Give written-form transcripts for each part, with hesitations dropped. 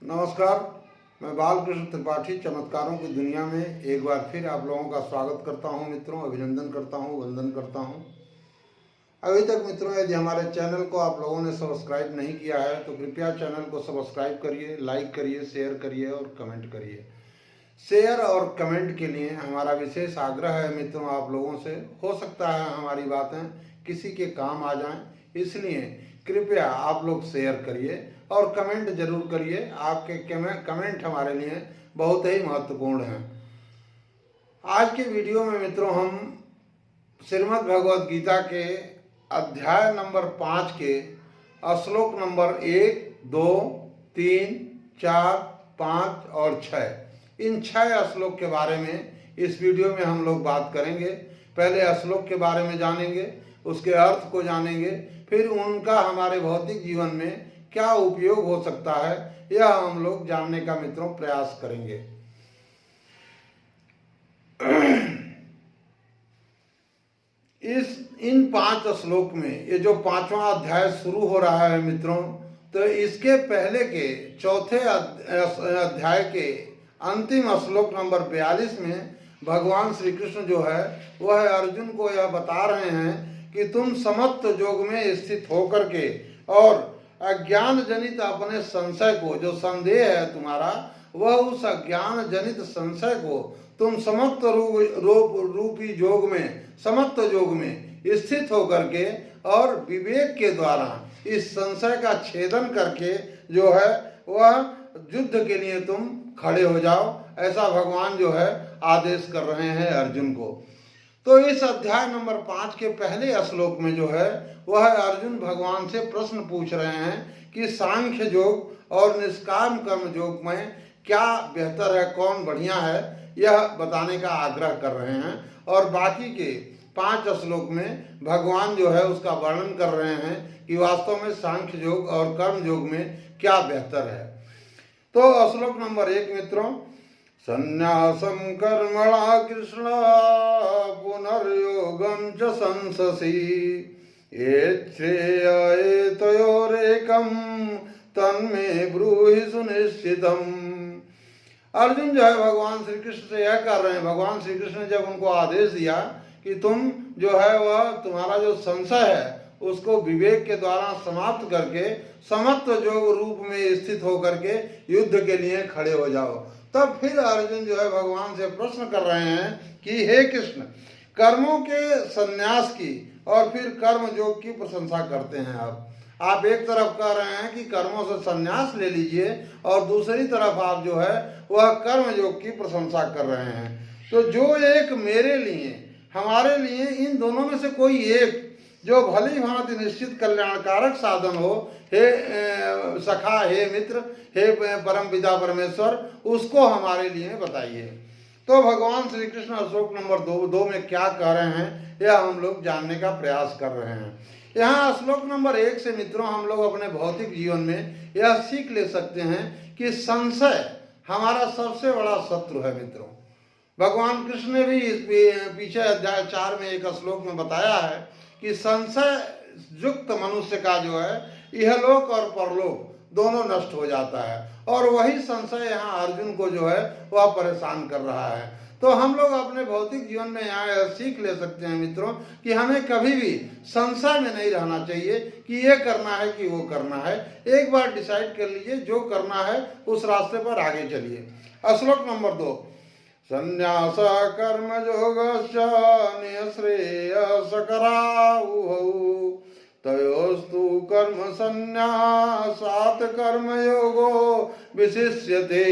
नमस्कार। मैं बालकृष्ण त्रिपाठी चमत्कारों की दुनिया में एक बार फिर आप लोगों का स्वागत करता हूं मित्रों। अभिनंदन करता हूं, वंदन करता हूं। अभी तक मित्रों यदि हमारे चैनल को आप लोगों ने सब्सक्राइब नहीं किया है तो कृपया चैनल को सब्सक्राइब करिए, लाइक करिए, शेयर करिए और कमेंट करिए। शेयर और कमेंट के लिए हमारा विशेष आग्रह है मित्रों आप लोगों से। हो सकता है हमारी बातें किसी के काम आ जाएं, इसलिए कृपया आप लोग शेयर करिए और कमेंट जरूर करिए। आपके कमेंट हमारे लिए बहुत ही महत्वपूर्ण हैं। आज के वीडियो में मित्रों हम श्रीमद् भगवद गीता के अध्याय नंबर 5 के श्लोक नंबर 1, 2, 3, 4, 5 और 6 इन 6 श्लोक के बारे में इस वीडियो में हम लोग बात करेंगे। पहले श्लोक के बारे में जानेंगे, उसके अर्थ को जानेंगे, फिर उनका हमारे भौतिक जीवन में क्या उपयोग हो सकता है यह हम लोग जानने का मित्रों प्रयास करेंगे। इन 5 श्लोक में ये जो 5वां अध्याय शुरू हो रहा है मित्रों, तो इसके पहले के चौथे अध्याय के अंतिम श्लोक नंबर 42 में भगवान श्री कृष्ण जो है वह अर्जुन को यह बता रहे हैं कि तुम समत्व योग में स्थित होकर के और अज्ञान जनित अपने संशय को, जो संदेह है तुम्हारा, वह उस अज्ञान जनित संशय को तुम समत्व रूपी योग में, समत्व योग में स्थित होकर के और विवेक के द्वारा इस संशय का छेदन करके जो है वह युद्ध के लिए तुम खड़े हो जाओ। ऐसा भगवान जो है आदेश कर रहे हैं अर्जुन को। तो इस अध्याय नंबर 5 के पहले श्लोक में जो है वह अर्जुन भगवान से प्रश्न पूछ रहे हैं कि सांख्य योग और निष्काम कर्म योग में क्या बेहतर है, कौन बढ़िया है, यह बताने का आग्रह कर रहे हैं। और बाकी के 5 श्लोक में भगवान जो है उसका वर्णन कर रहे हैं कि वास्तव में सांख्य योग और कर्म योग में क्या बेहतर है। तो श्लोक नंबर 1 मित्रों, संन्यासं कर्मणा कृष्ण पुनर्योगं च संससि एच्छ्रेय एतयोरेकं तन्मे ब्रूहि सुनिश्चितम्। अर्जुन जो है भगवान श्री कृष्ण से यह कर रहे हैं। भगवान श्री कृष्ण ने जब उनको आदेश दिया कि तुम जो है वह तुम्हारा जो संशय है उसको विवेक के द्वारा समाप्त करके समत्व योग रूप में स्थित होकर के युद्ध के लिए खड़े हो जाओ, तब फिर अर्जुन जो है भगवान से प्रश्न कर रहे हैं कि हे कृष्ण, कर्मों के संन्यास की और फिर कर्म योग की प्रशंसा करते हैं आप एक तरफ कह रहे हैं कि कर्मों से संन्यास ले लीजिए और दूसरी तरफ आप जो है वह कर्म योग की प्रशंसा कर रहे हैं। तो जो एक मेरे लिए, हमारे लिए, इन दोनों में से कोई एक जो भली भांति निश्चित कल्याणकारक साधन हो, हे सखा, हे मित्र, हे परम पिता परमेश्वर, उसको हमारे लिए बताइए। तो भगवान श्री कृष्ण श्लोक नंबर 2 में क्या कह रहे हैं यह हम लोग जानने का प्रयास कर रहे हैं। यहाँ श्लोक नंबर 1 से मित्रों हम लोग अपने भौतिक जीवन में यह सीख ले सकते हैं कि संशय हमारा सबसे बड़ा शत्रु है मित्रों। भगवान कृष्ण ने भी इस पीछे अध्याय 4 में एक श्लोक में बताया है कि संशय युक्त मनुष्य का जो है इहलोक और परलोक दोनों नष्ट हो जाता है, और वही संशय यहाँ अर्जुन को जो है वह परेशान कर रहा है। तो हम लोग अपने भौतिक जीवन में यहाँ सीख ले सकते हैं मित्रों कि हमें कभी भी संशय में नहीं रहना चाहिए कि ये करना है कि वो करना है। एक बार डिसाइड कर लीजिए, जो करना है उस रास्ते पर आगे चलिए। श्लोक नंबर 2, संन्यास कर्म योगश्च निःश्रेयसकरावुः तयोस्तु कर्म संन्यासात् कर्म योगो विशिष्यते।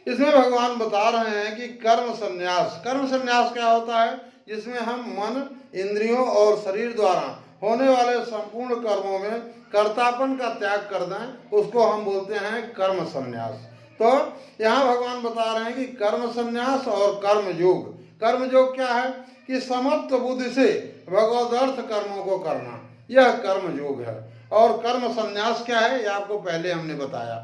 इसमें भगवान बता रहे हैं कि कर्म संन्यास क्या होता है, जिसमें हम मन, इंद्रियों और शरीर द्वारा होने वाले संपूर्ण कर्मों में कर्तापन का त्याग कर दें, उसको हम बोलते हैं कर्म संन्यास। तो यहाँ भगवान बता रहे हैं कि कर्म संन्यास और कर्म योग क्या है कि समत्व बुद्धि से भगवदर्थ कर्मों को करना, यह कर्म योग है। और कर्म संन्यास क्या है ये आपको पहले हमने बताया।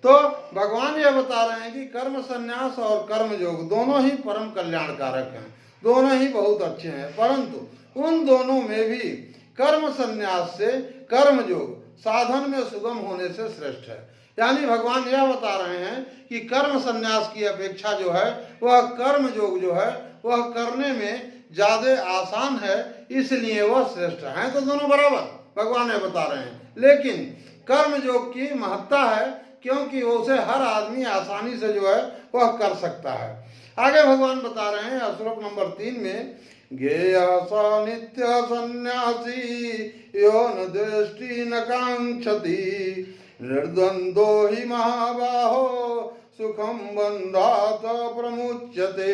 तो भगवान यह बता रहे हैं कि कर्म संन्यास और कर्म योग दोनों ही परम कल्याणकारक हैं, दोनों ही बहुत अच्छे हैं, परंतु उन दोनों में भी कर्म संन्यास से कर्म योग साधन में सुगम होने से श्रेष्ठ है। यानी भगवान यह बता रहे हैं कि कर्म संन्यास की अपेक्षा जो है वह कर्म योग जो है वह करने में ज्यादा आसान है, इसलिए वह श्रेष्ठ है। तो दोनों बराबर भगवान ये बता रहे हैं, लेकिन कर्म योग की महत्ता है क्योंकि उसे हर आदमी आसानी से जो है वह कर सकता है। आगे भगवान बता रहे हैं श्लोक नंबर 3 में, ज्ञेय स नित्य सन्यासी यो न दृष्टि न कांक्षति निर्द्वंदो हि महाबाहो सुखम बंधात प्रमुच्यते।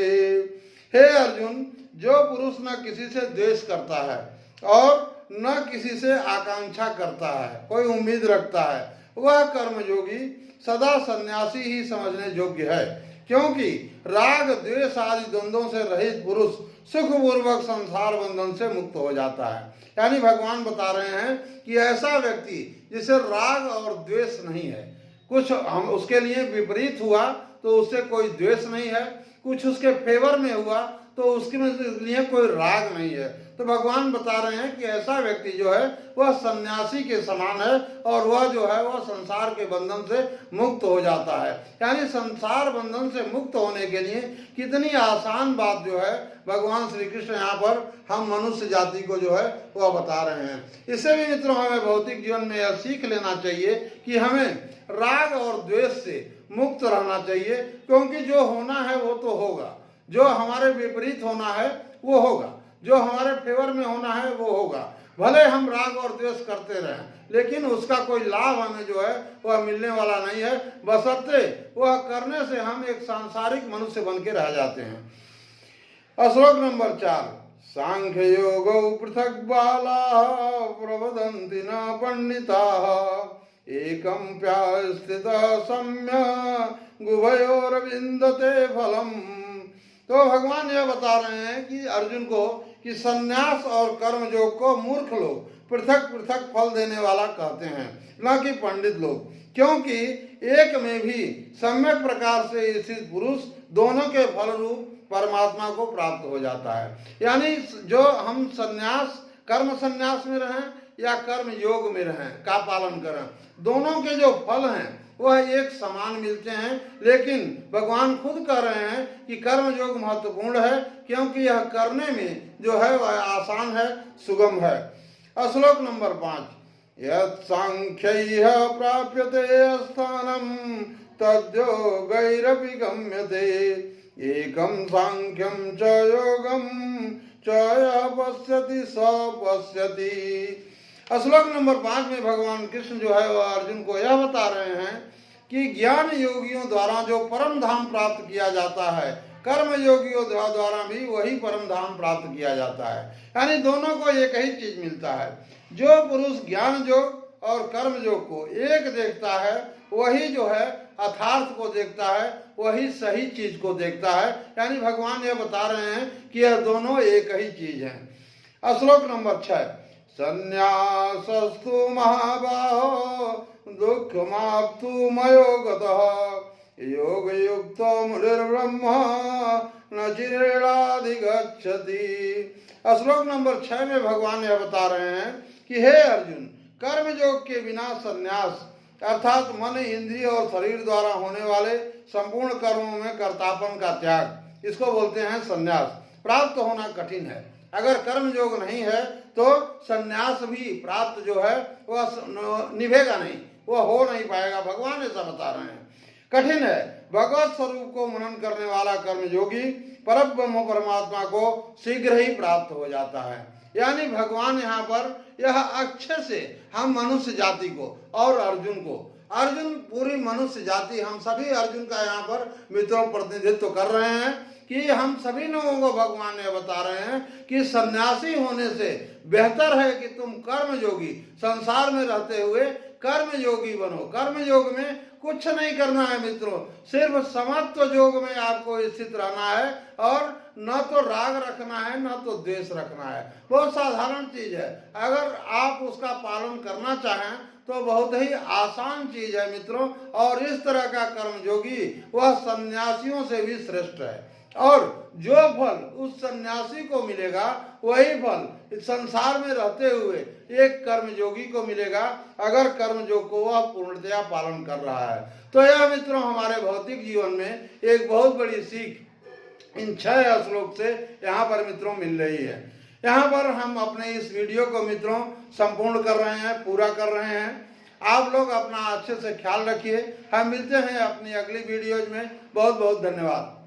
हे अर्जुन, जो पुरुष न किसी से द्वेष करता है और न किसी से आकांक्षा करता है, कोई उम्मीद रखता है, वह कर्मयोगी सदा सन्यासी ही समझने योग्य है, क्योंकि राग द्वेष आदि द्वंद्वों से रहित पुरुष सुखपूर्वक संसार बंधन से मुक्त हो जाता है। यानी भगवान बता रहे हैं कि ऐसा व्यक्ति जिसे राग और द्वेष नहीं है, कुछ हम उसके लिए विपरीत हुआ तो उससे कोई द्वेष नहीं है, कुछ उसके फेवर में हुआ तो उसके लिए कोई राग नहीं है। तो भगवान बता रहे हैं कि ऐसा व्यक्ति जो है वह सन्यासी के समान है और वह जो है वह संसार के बंधन से मुक्त हो जाता है। यानी संसार बंधन से मुक्त होने के लिए कितनी आसान बात जो है भगवान श्री कृष्ण यहाँ पर हम मनुष्य जाति को जो है वह बता रहे हैं। इससे भी मित्रों हमें भौतिक जीवन में यह सीख लेना चाहिए कि हमें राग और द्वेष से मुक्त रहना चाहिए, क्योंकि जो होना है वो तो होगा, जो हमारे विपरीत होना है वो होगा, जो हमारे फेवर में होना है वो होगा। भले हम राग और द्वेष करते रहें, लेकिन उसका कोई लाभ हमें जो है वह मिलने वाला नहीं है, बशर्ते वह करने से हम एक सांसारिक मनुष्य बन के रह जाते हैं। श्लोक नंबर 4, सांख्य योगौ पृथक बाला प्रवदन्ति न पंडिताः एकम प्यास्थित सम्य गुभयोरविन्दते फलम। तो भगवान यह बता रहे हैं कि अर्जुन को कि सन्यास और कर्म योग को मूर्ख लोग पृथक पृथक फल देने वाला कहते हैं, न कि पंडित लोग, क्योंकि एक में भी सम्यक प्रकार से स्थित पुरुष दोनों के फल रूप परमात्मा को प्राप्त हो जाता है। यानी जो हम सन्यास कर्म सन्यास में रहें या कर्म योग में रहें का पालन करें, दोनों के जो फल हैं वह एक समान मिलते हैं, लेकिन भगवान खुद कह रहे हैं कि कर्म योग महत्वपूर्ण है, क्योंकि यह करने में जो है वह आसान है, सुगम है। श्लोक नंबर 5, यत् सांख्यैः प्राप्यते स्थानम तद्योगैरपि गम्यते एकम सांख्यम च योगम च यः पश्यति स पश्यति। श्लोक नंबर 5 में भगवान कृष्ण जो है वह अर्जुन को यह बता रहे हैं कि ज्ञान योगियों द्वारा जो परम धाम प्राप्त किया जाता है, कर्म योगियों द्वारा भी वही परम धाम प्राप्त किया जाता है। यानी दोनों को एक ही चीज मिलता है। जो पुरुष ज्ञान योग और कर्म योग को एक देखता है वही जो है अर्थार्थ को देखता है, वही सही चीज को देखता है। यानी भगवान ये बता रहे हैं कि यह दोनों एक ही चीज है। श्लोक नंबर 6, संन्यासस्तु महाबाहो दुःखमाप्तु मयो गतः योगयुक्तो मुनिर्ब्रह्म न चिरेणाधिगच्छति। श्लोक नंबर 6 में भगवान यह बता रहे हैं कि हे अर्जुन, कर्म योग के बिना संन्यास अर्थात मन इंद्रिय और शरीर द्वारा होने वाले संपूर्ण कर्मों में कर्तापन का त्याग, इसको बोलते हैं संन्यास, प्राप्त होना कठिन है। अगर कर्म योग नहीं है तो संन्यास भी प्राप्त जो है वह निभेगा नहीं, वह हो नहीं पाएगा। भगवान ऐसा बता रहे हैं, कठिन है। भगवत स्वरूप को मनन करने वाला कर्म योगी परब्रह्म परमात्मा को शीघ्र ही प्राप्त हो जाता है। यानी भगवान यहाँ पर यह अक्षय से हम मनुष्य जाति को और अर्जुन को, अर्जुन पूरी मनुष्य जाति, हम सभी अर्जुन का यहाँ पर मित्रों प्रतिनिधित्व कर रहे हैं कि हम सभी लोगों को भगवान ये बता रहे हैं कि सन्यासी होने से बेहतर है कि तुम कर्म योगी संसार में रहते हुए कर्म योगी बनो। कर्म योग में कुछ नहीं करना है मित्रों, सिर्फ समत्व योग में आपको स्थित रहना है और न तो राग रखना है न तो द्वेष रखना है। बहुत साधारण चीज है, अगर आप उसका पालन करना चाहें तो बहुत ही आसान चीज है मित्रों। और इस तरह का कर्म योगी वह सन्यासियों से भी श्रेष्ठ है। और जो फल उस सन्यासी को मिलेगा वही फल इस संसार में रहते हुए एक कर्मयोगी को मिलेगा, अगर कर्मयोग को वह पूर्णतया पालन कर रहा है। तो यह मित्रों हमारे भौतिक जीवन में एक बहुत बड़ी सीख इन 6 श्लोक से यहाँ पर मित्रों मिल रही है। यहाँ पर हम अपने इस वीडियो को मित्रों संपूर्ण कर रहे हैं, पूरा कर रहे हैं। आप लोग अपना अच्छे से ख्याल रखिए। हम मिलते हैं अपनी अगली वीडियोज में। बहुत बहुत धन्यवाद।